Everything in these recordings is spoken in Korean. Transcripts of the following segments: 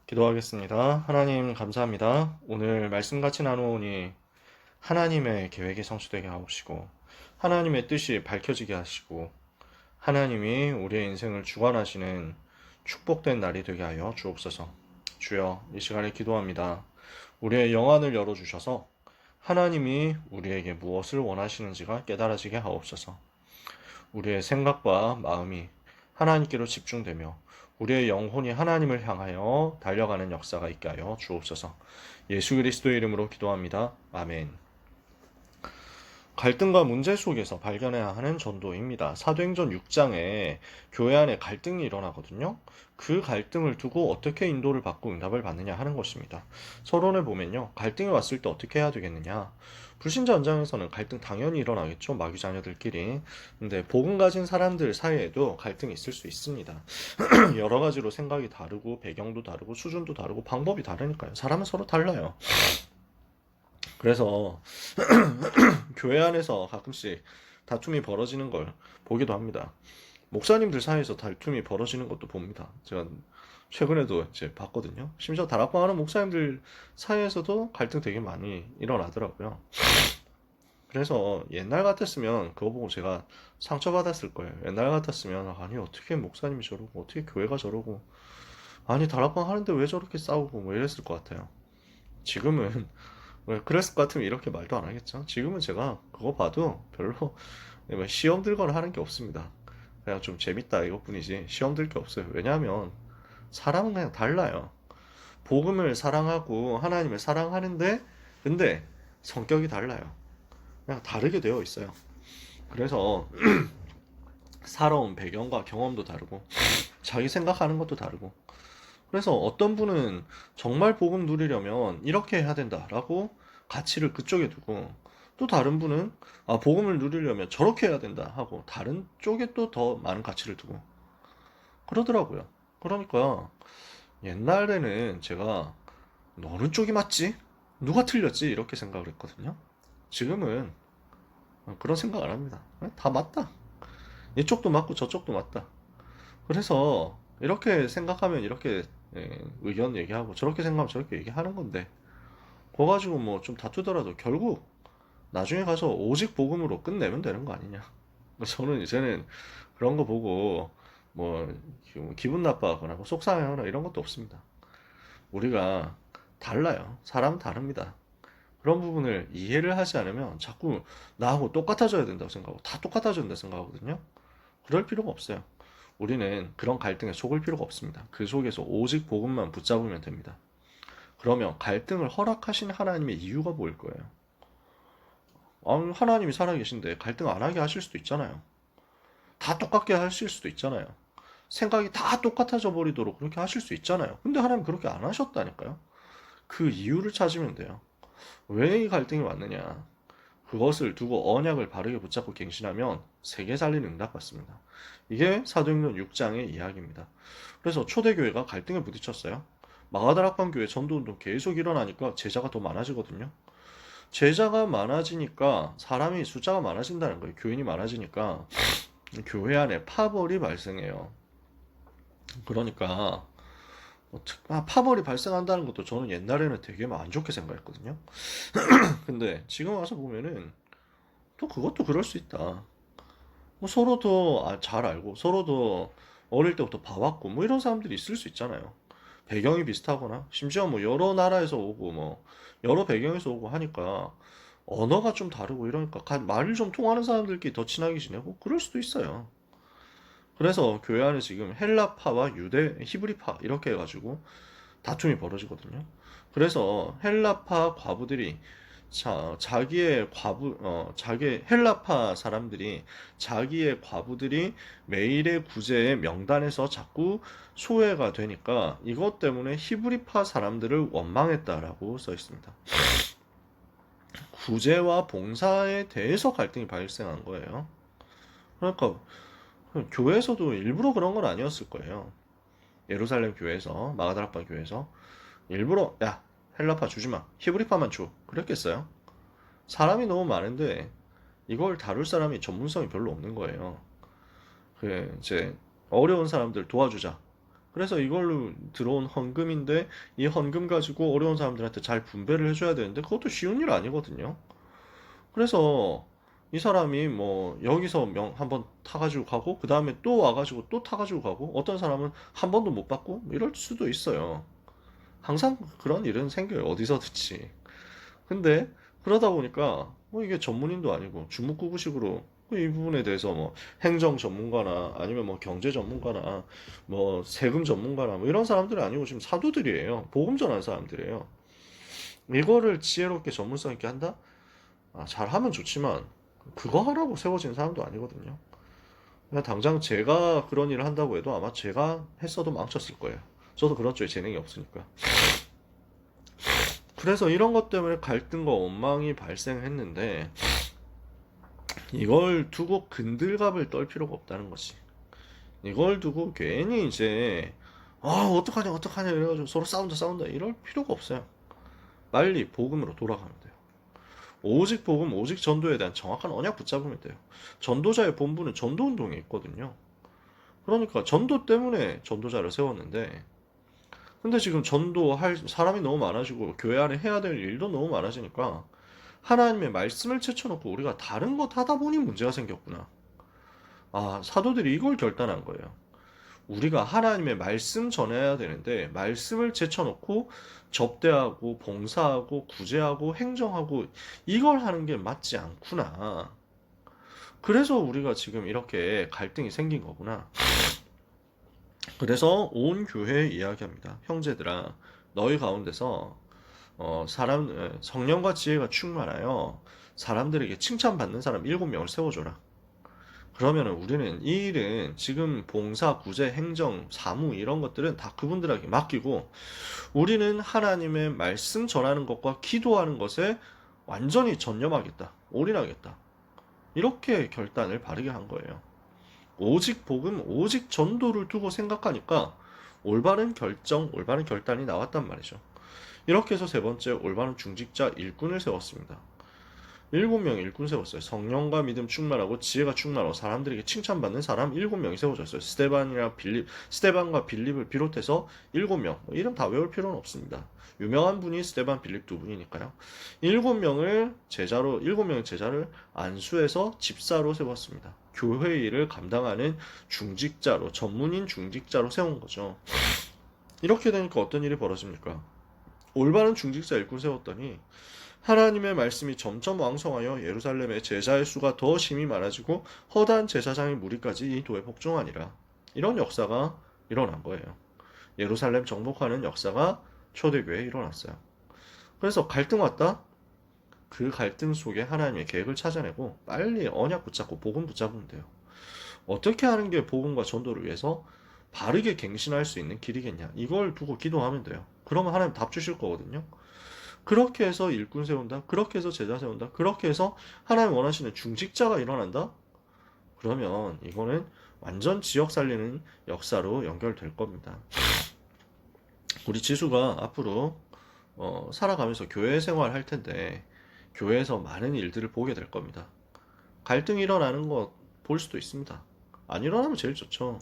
기도하겠습니다. 하나님 감사합니다. 오늘 말씀 같이 나누오니 하나님의 계획이 성취되게 하옵시고 하나님의 뜻이 밝혀지게 하시고 하나님이 우리의 인생을 주관하시는 축복된 날이 되게 하여 주옵소서. 주여, 이 시간에 기도합니다. 우리의 영안을 열어주셔서 하나님이 우리에게 무엇을 원하시는지가 깨달아지게 하옵소서. 우리의 생각과 마음이 하나님께로 집중되며 우리의 영혼이 하나님을 향하여 달려가는 역사가 있게 하여 주옵소서. 예수 그리스도의 이름으로 기도합니다. 아멘. 갈등과 문제 속에서 발견해야 하는 전도입니다. 사도행전 6장에 교회 안에 갈등이 일어나거든요. 그 갈등을 두고 어떻게 인도를 받고 응답을 받느냐 하는 것입니다. 서론을 보면요. 갈등이 왔을 때 어떻게 해야 되겠느냐. 불신자 현장에서는 갈등 당연히 일어나겠죠. 마귀 자녀들끼리. 근데 복음 가진 사람들 사이에도 갈등이 있을 수 있습니다. 여러 가지로 생각이 다르고 배경도 다르고 수준도 다르고 방법이 다르니까요. 사람은 서로 달라요. 그래서 교회 안에서 가끔씩 다툼이 벌어지는 걸 보기도 합니다. 목사님들 사이에서 다툼이 벌어지는 것도 봅니다. 제가 최근에도 이제 봤거든요. 심지어 다락방하는 목사님들 사이에서도 갈등 되게 많이 일어나더라고요. 그래서 옛날 같았으면 그거 보고 제가 상처받았을 거예요. 옛날 같았으면 아니 어떻게 목사님이 저러고 어떻게 교회가 저러고 아니 다락방 하는데 왜 저렇게 싸우고 뭐 이랬을 것 같아요. 지금은 왜 그랬을 것 같으면 이렇게 말도 안 하겠죠. 지금은 제가 그거 봐도 별로 뭐 시험 들거나 하는 게 없습니다. 그냥 좀 재밌다 이것뿐이지 시험 들 게 없어요. 왜냐하면 사람은 그냥 달라요. 복음을 사랑하고 하나님을 사랑하는데 근데 성격이 달라요. 그냥 다르게 되어 있어요. 그래서 살아온 배경과 경험도 다르고 자기 생각하는 것도 다르고 그래서 어떤 분은 정말 복음 누리려면 이렇게 해야 된다라고 가치를 그쪽에 두고 또 다른 분은 복음을 누리려면 저렇게 해야 된다 하고 다른 쪽에 또 더 많은 가치를 두고 그러더라고요. 그러니까 옛날에는 제가 어느 쪽이 맞지? 누가 틀렸지? 이렇게 생각을 했거든요. 지금은 그런 생각 안 합니다. 다 맞다. 이쪽도 맞고 저쪽도 맞다. 그래서 이렇게 생각하면 이렇게 의견 얘기하고 저렇게 생각하면 저렇게 얘기하는 건데 그거 가지고 뭐 좀 다투더라도 결국 나중에 가서 오직 복음으로 끝내면 되는 거 아니냐. 저는 이제는 그런 거 보고 뭐 기분 나빠하거나 뭐 속상해하거나 이런 것도 없습니다. 우리가 달라요. 사람은 다릅니다. 그런 부분을 이해를 하지 않으면 자꾸 나하고 똑같아져야 된다고 생각하고 다 똑같아져야 된다고 생각하거든요. 그럴 필요가 없어요. 우리는 그런 갈등에 속을 필요가 없습니다. 그 속에서 오직 복음만 붙잡으면 됩니다. 그러면 갈등을 허락하신 하나님의 이유가 뭐일 거예요? 하나님이 살아계신데 갈등 안 하게 하실 수도 있잖아요. 다 똑같게 하실 수도 있잖아요. 생각이 다 똑같아져 버리도록 그렇게 하실 수 있잖아요. 근데 하나님 그렇게 안 하셨다니까요. 그 이유를 찾으면 돼요. 왜 이 갈등이 왔느냐? 그것을 두고 언약을 바르게 붙잡고 갱신하면 세계 살리는 응답 받습니다. 이게 사도행전 6장의 이야기입니다. 그래서 초대교회가 갈등에 부딪혔어요. 마가다락방 교회 전도운동 계속 일어나니까 제자가 더 많아지거든요. 제자가 많아지니까 사람이 숫자가 많아진다는 거예요. 교인이 많아지니까 교회 안에 파벌이 발생해요. 그러니까 파벌이 발생한다는 것도 저는 옛날에는 되게 안 좋게 생각했거든요. 근데 지금 와서 보면은 또 그것도 그럴 수 있다. 뭐 서로도 잘 알고 서로도 어릴 때부터 봐왔고 뭐 이런 사람들이 있을 수 있잖아요. 배경이 비슷하거나 심지어 뭐 여러 나라에서 오고 뭐 여러 배경에서 오고 하니까 언어가 좀 다르고 이러니까 말을 좀 통하는 사람들끼리 더 친하게 지내고 그럴 수도 있어요. 그래서 교회 안에 지금 헬라파와 유대 히브리파 이렇게 해가지고 다툼이 벌어지거든요. 그래서 헬라파 과부들이 자기의 자기 헬라파 사람들이 자기의 과부들이 매일의 구제의 명단에서 자꾸 소외가 되니까 이것 때문에 히브리파 사람들을 원망했다라고 써 있습니다. 구제와 봉사에 대해서 갈등이 발생한 거예요. 그러니까 교회에서도 일부러 그런 건 아니었을 거예요. 예루살렘 교회에서 마가다락방 교회에서 일부러 야 헬라파 주지마 히브리파만 줘 그랬겠어요? 사람이 너무 많은데 이걸 다룰 사람이 전문성이 별로 없는 거예요. 그 이제 어려운 사람들 도와주자 그래서 이걸로 들어온 헌금인데 이 헌금 가지고 어려운 사람들한테 잘 분배를 해줘야 되는데 그것도 쉬운 일 아니거든요. 그래서 이 사람이 뭐 여기서 명 한번 타가지고 가고 그 다음에 또 와가지고 또 타가지고 가고 어떤 사람은 한 번도 못 받고 뭐 이럴 수도 있어요. 항상 그런 일은 생겨요. 어디서든지. 근데 그러다 보니까 뭐 이게 전문인도 아니고 주무구구식으로 이 부분에 대해서 뭐 행정 전문가나 아니면 뭐 경제 전문가나 뭐 세금 전문가나 뭐 이런 사람들이 아니고 지금 사도들이에요. 복음 전하는 사람들이에요. 이거를 지혜롭게 전문성 있게 한다? 잘하면 좋지만 그거 하라고 세워진 사람도 아니거든요. 그냥 당장 제가 그런 일을 한다고 해도 아마 제가 했어도 망쳤을 거예요. 저도 그런 쪽에 재능이 없으니까. 그래서 이런 것 때문에 갈등과 원망이 발생했는데 이걸 두고 근들갑을 떨 필요가 없다는 거지. 이걸 두고 괜히 이제 어떡하냐 어떡하냐 이래가지고 서로 싸운다 이럴 필요가 없어요. 빨리 복음으로 돌아가면 돼요. 오직 복음, 오직 전도에 대한 정확한 언약 붙잡으면 돼요. 전도자의 본분은 전도운동에 있거든요. 그러니까 전도 때문에 전도자를 세웠는데 근데 지금 전도할 사람이 너무 많아지고 교회 안에 해야 될 일도 너무 많아지니까 하나님의 말씀을 제쳐놓고 우리가 다른 것 하다 보니 문제가 생겼구나. 사도들이 이걸 결단한 거예요. 우리가 하나님의 말씀 전해야 되는데 말씀을 제쳐놓고 접대하고 봉사하고 구제하고 행정하고 이걸 하는 게 맞지 않구나. 그래서 우리가 지금 이렇게 갈등이 생긴 거구나. 그래서 온 교회에 이야기합니다. 형제들아, 너희 가운데서 성령과 지혜가 충만하여 사람들에게 칭찬받는 사람 7명을 세워줘라. 그러면 우리는 이 일은 지금 봉사, 구제, 행정, 사무 이런 것들은 다 그분들에게 맡기고 우리는 하나님의 말씀 전하는 것과 기도하는 것에 완전히 전념하겠다. 올인하겠다. 이렇게 결단을 바르게 한 거예요. 오직 복음, 오직 전도를 두고 생각하니까 올바른 결정, 올바른 결단이 나왔단 말이죠. 이렇게 해서 세 번째 올바른 중직자 일꾼을 세웠습니다. 7명 일꾼 세웠어요. 성령과 믿음 충만하고 지혜가 충만하고 사람들에게 칭찬받는 사람 7명이 세워졌어요. 스테반과 빌립을 비롯해서 7명. 이름 다 외울 필요는 없습니다. 유명한 분이 스테반, 빌립 두 분이니까요. 7명의 제자를 안수해서 집사로 세웠습니다. 교회 일을 감당하는 중직자로, 전문인 중직자로 세운 거죠. 이렇게 되니까 어떤 일이 벌어집니까? 올바른 중직자 일꾼 세웠더니 하나님의 말씀이 점점 왕성하여 예루살렘의 제자의 수가 더 심히 많아지고 허다한 제사장의 무리까지 이 도에 복종하니라. 이런 역사가 일어난 거예요. 예루살렘 정복하는 역사가 초대교회에 일어났어요. 그래서 갈등 왔다? 그 갈등 속에 하나님의 계획을 찾아내고 빨리 언약 붙잡고 복음 붙잡으면 돼요. 어떻게 하는 게 복음과 전도를 위해서 바르게 갱신할 수 있는 길이겠냐? 이걸 두고 기도하면 돼요. 그러면 하나님 답 주실 거거든요. 그렇게 해서 일꾼 세운다. 그렇게 해서 제자 세운다. 그렇게 해서 하나님 원하시는 중직자가 일어난다. 그러면 이거는 완전 지역 살리는 역사로 연결될 겁니다. 우리 지수가 앞으로 살아가면서 교회 생활 할 텐데 교회에서 많은 일들을 보게 될 겁니다. 갈등이 일어나는 거 볼 수도 있습니다. 안 일어나면 제일 좋죠.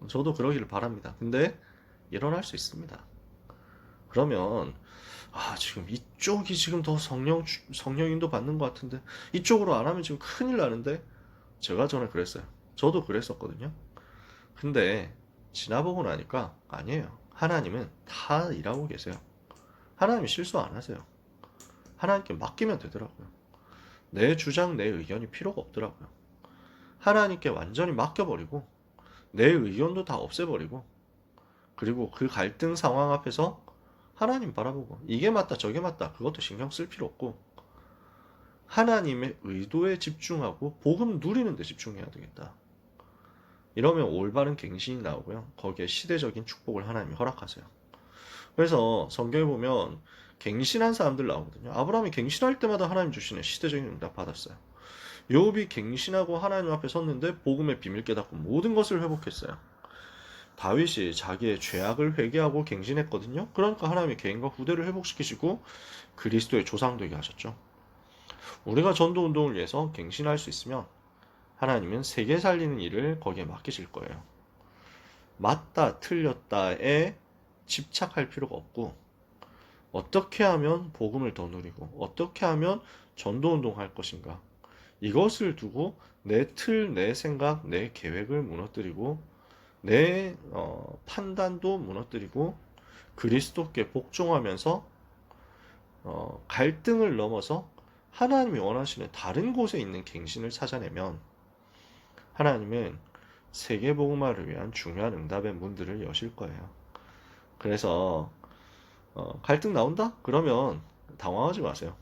저도 그러기를 바랍니다. 근데 일어날 수 있습니다. 그러면 지금 이쪽이 지금 더 성령인도 받는 것 같은데 이쪽으로 안 하면 지금 큰일 나는데 제가 전에 그랬어요. 저도 그랬었거든요. 근데 지나보고 나니까 아니에요. 하나님은 다 일하고 계세요. 하나님이 실수 안 하세요. 하나님께 맡기면 되더라고요. 내 주장, 내 의견이 필요가 없더라고요. 하나님께 완전히 맡겨버리고 내 의견도 다 없애버리고 그리고 그 갈등 상황 앞에서 하나님 바라보고 이게 맞다 저게 맞다 그것도 신경 쓸 필요 없고 하나님의 의도에 집중하고 복음 누리는 데 집중해야 되겠다. 이러면 올바른 갱신이 나오고요. 거기에 시대적인 축복을 하나님이 허락하세요. 그래서 성경에 보면 갱신한 사람들 나오거든요. 아브라함이 갱신할 때마다 하나님 주시는 시대적인 응답 받았어요. 욥이 갱신하고 하나님 앞에 섰는데 복음의 비밀 깨닫고 모든 것을 회복했어요. 다윗이 자기의 죄악을 회개하고 갱신했거든요. 그러니까 하나님이 개인과 후대를 회복시키시고 그리스도의 조상 되게 하셨죠. 우리가 전도 운동을 위해서 갱신할 수 있으면 하나님은 세계 살리는 일을 거기에 맡기실 거예요. 맞다, 틀렸다에 집착할 필요가 없고, 어떻게 하면 복음을 더 누리고, 어떻게 하면 전도운동 할 것인가. 이것을 두고 내 틀, 내 생각, 내 계획을 무너뜨리고, 내 판단도 무너뜨리고, 그리스도께 복종하면서 갈등을 넘어서 하나님이 원하시는 다른 곳에 있는 갱신을 찾아내면 하나님은 세계복음화를 위한 중요한 응답의 문들을 여실 거예요. 그래서 갈등 나온다? 그러면 당황하지 마세요.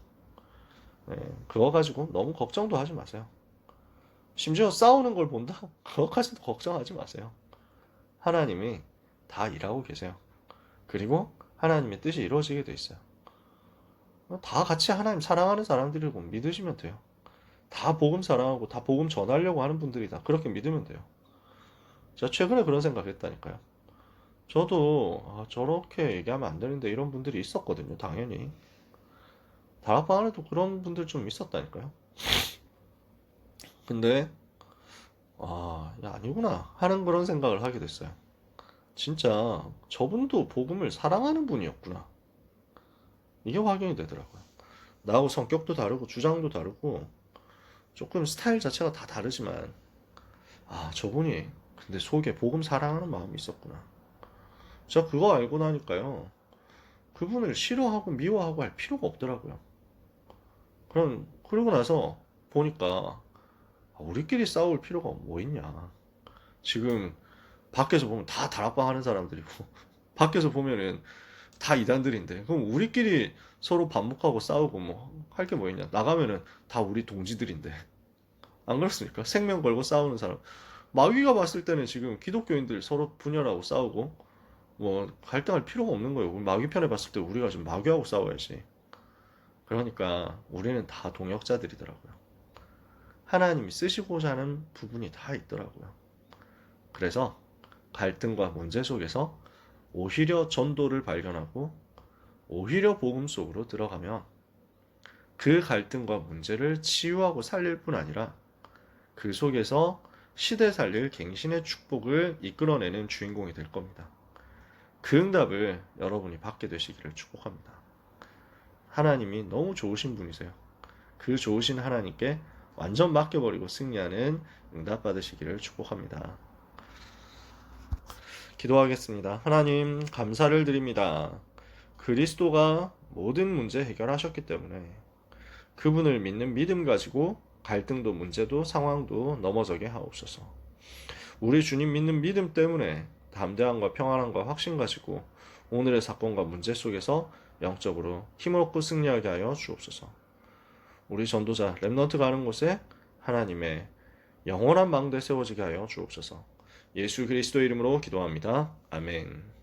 네, 그거 가지고 너무 걱정도 하지 마세요. 심지어 싸우는 걸 본다? 그것까지도 걱정하지 마세요. 하나님이 다 일하고 계세요. 그리고 하나님의 뜻이 이루어지게 돼 있어요. 다 같이 하나님 사랑하는 사람들이고 믿으시면 돼요. 다 복음 사랑하고 다 복음 전하려고 하는 분들이다. 그렇게 믿으면 돼요. 제가 최근에 그런 생각했다니까요. 저도 저렇게 얘기하면 안 되는데 이런 분들이 있었거든요. 당연히. 다락방 안에도 그런 분들 좀 있었다니까요. 근데 야, 아니구나 하는 그런 생각을 하게 됐어요. 진짜 저분도 복음을 사랑하는 분이었구나. 이게 확인이 되더라고요. 나하고 성격도 다르고 주장도 다르고 조금 스타일 자체가 다 다르지만 저분이 근데 속에 복음 사랑하는 마음이 있었구나. 제가 그거 알고 나니까요. 그분을 싫어하고 미워하고 할 필요가 없더라고요. 그러고 나서 보니까 우리끼리 싸울 필요가 뭐 있냐. 지금 밖에서 보면 다 다락방 하는 사람들이고 밖에서 보면은 다 이단들인데 그럼 우리끼리 서로 반목하고 싸우고 뭐 할 게 뭐 있냐. 나가면은 다 우리 동지들인데 안 그렇습니까? 생명 걸고 싸우는 사람. 마귀가 봤을 때는 지금 기독교인들 서로 분열하고 싸우고 뭐 갈등할 필요가 없는 거예요. 마귀 편에 봤을 때 우리가 좀 마귀하고 싸워야지. 그러니까 우리는 다 동역자들이더라고요. 하나님이 쓰시고자 하는 부분이 다 있더라고요. 그래서 갈등과 문제 속에서 오히려 전도를 발견하고 오히려 복음 속으로 들어가면 그 갈등과 문제를 치유하고 살릴 뿐 아니라 그 속에서 시대 살릴 갱신의 축복을 이끌어내는 주인공이 될 겁니다. 그 응답을 여러분이 받게 되시기를 축복합니다. 하나님이 너무 좋으신 분이세요. 그 좋으신 하나님께 완전 맡겨버리고 승리하는 응답 받으시기를 축복합니다. 기도하겠습니다. 하나님 감사를 드립니다. 그리스도가 모든 문제 해결하셨기 때문에 그분을 믿는 믿음 가지고 갈등도 문제도 상황도 넘어서게 하옵소서. 우리 주님 믿는 믿음 때문에 담대함과 평안함과 확신 가지고 오늘의 사건과 문제 속에서 영적으로 힘을 얻고 승리하게 하여 주옵소서. 우리 전도자 렘넌트 가는 곳에 하나님의 영원한 망대 세워지게 하여 주옵소서. 예수 그리스도 이름으로 기도합니다. 아멘.